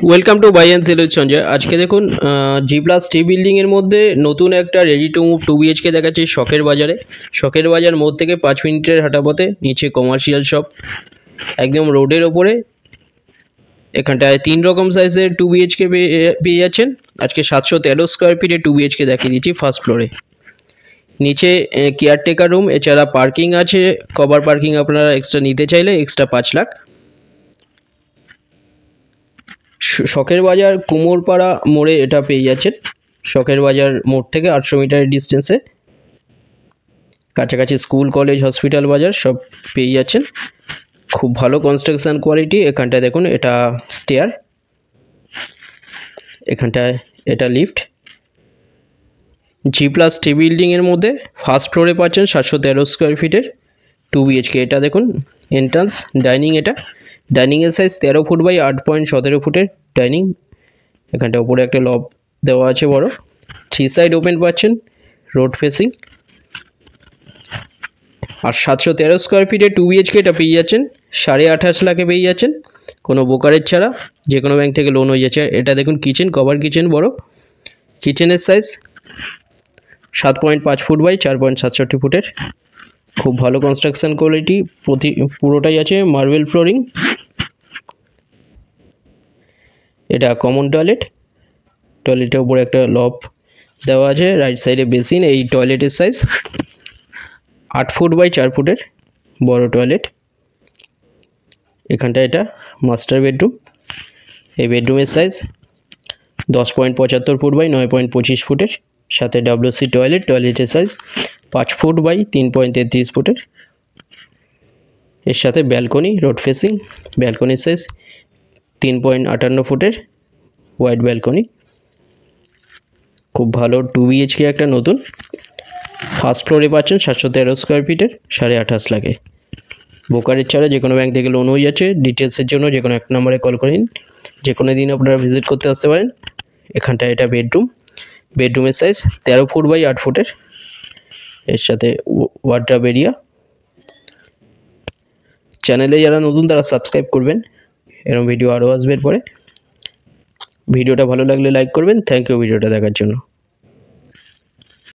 Welcome to buy and sell with Sanjay. আজকে দেখুন জি+টি বিল্ডিংয়ের মধ্যে নতুন একটা রেডি টু মুভ 2 BHK দেখাচ্ছি শখের বাজারে। শখের বাজার মোড় থেকে 5 মিনিটের হাঁটাপথে, নিচে কমার্শিয়াল শপ, একদম রোডের ওপরে। এখানটায় 3 রকম সাইজের 2 BHK পেয়ে যাচ্ছেন। আজকে 713 স্কোয়ার ফিটে 2 BHK দেখিয়ে দিচ্ছি ফার্স্ট ফ্লোরে। নিচে কেয়ারটেকার রুম, এছাড়া পার্কিং আছে। কভার পার্কিং আপনারা এক্সট্রা নিতে চাইলে এক্সট্রা 5 লাখ। শখের বাজার কুমোরপাড়া মোড়ে এটা পেয়ে যাচ্ছেন। শখের বাজার মোড় থেকে 800 মিটারের ডিস্টেন্সে, কাছাকাছি স্কুল, কলেজ, হসপিটাল, বাজার সব পেয়ে যাচ্ছেন। খুব ভালো কনস্ট্রাকশন কোয়ালিটি। এখানটায় দেখুন, এটা স্টেয়ার, এখানটায় এটা লিফট। জি+টি বিল্ডিংয়ের মধ্যে ফার্স্ট ফ্লোরে পাচ্ছেন 713 স্কোয়ার ফিটের 2 BHK। এটা দেখুন এন্ট্রান্স, ডাইনিং। এটা ডাইনিংয়ের সাইজ 13 ফুট বাই 8.17 ফুটের ডাইনিং। এখানটা উপরে একটা লব দেওয়া আছে বড়। 3 সাইড ওপেন পাচ্ছেন, রোড ফেসিং। আর 713 স্কোয়ার ফিটে 2 BHK এটা পেয়ে যাচ্ছেন 28.5 লাখে পেয়ে যাচ্ছেন, কোনো ব্রোকারেজ ছাড়া। যে কোনো ব্যাংক থেকে লোন হয়ে যাচ্ছে। এটা দেখুন কিচেন, কভার কিচেন বড়। কিচেনের সাইজ 7.5 ফুট বাই 4.67 ফুটের। খুব ভালো কনস্ট্রাকশন কোয়ালিটি, পুরোটাই আছে মার্বেল ফ্লোরিং। এটা কমন টয়লেট, টয়লেটের উপরে একটা লব দেওয়া আছে। রাইট সাইডে বেসিন। এই টয়লেটের সাইজ 8 ফুট বাই 4 ফুটের বড় টয়লেট। এখানটা এটা মাস্টার বেডরুম। এই বেডরুমের সাইজ 10.75 ফুট বাই 9.25 ফুটের, সাথে WC টয়লেট। টয়লেটের সাইজ 5 ফুট বাই 3.33 ফুটের। এর সাথে ব্যালকনি, রোড ফেসিং। ব্যালকনির সাইজ 3.58 ফুটের ওয়াইড ব্যালকনি। খুব ভালো 2 BHK একটা নতুন। ফার্স্ট ফ্লোরে পাচ্ছেন 713 স্কোয়ার ফিটের 28.5 লাখে। ব্রোকারেজ ছাড়া যে কোনো ব্যাংক থেকে লোন হয়ে যাচ্ছে। ডিটেলসের জন্য যে কোনো এক নম্বরে কল করেন। যে কোনো দিন আপনারা ভিজিট করতে আসতে পারেন। এখানটায় এটা বেডরুম। বেডরুমের সাইজ 13 ফুট বাই 8 ফুটের, এর সাথে ওয়ার্ডরোব এরিয়া। চ্যানেলে যারা নতুন তারা সাবস্ক্রাইব করবেন, এরকম ভিডিও আরও আসবে এরপরে। ভিডিওটা ভালো লাগলে লাইক করবেন। থ্যাংক ইউ ভিডিওটা দেখার জন্য।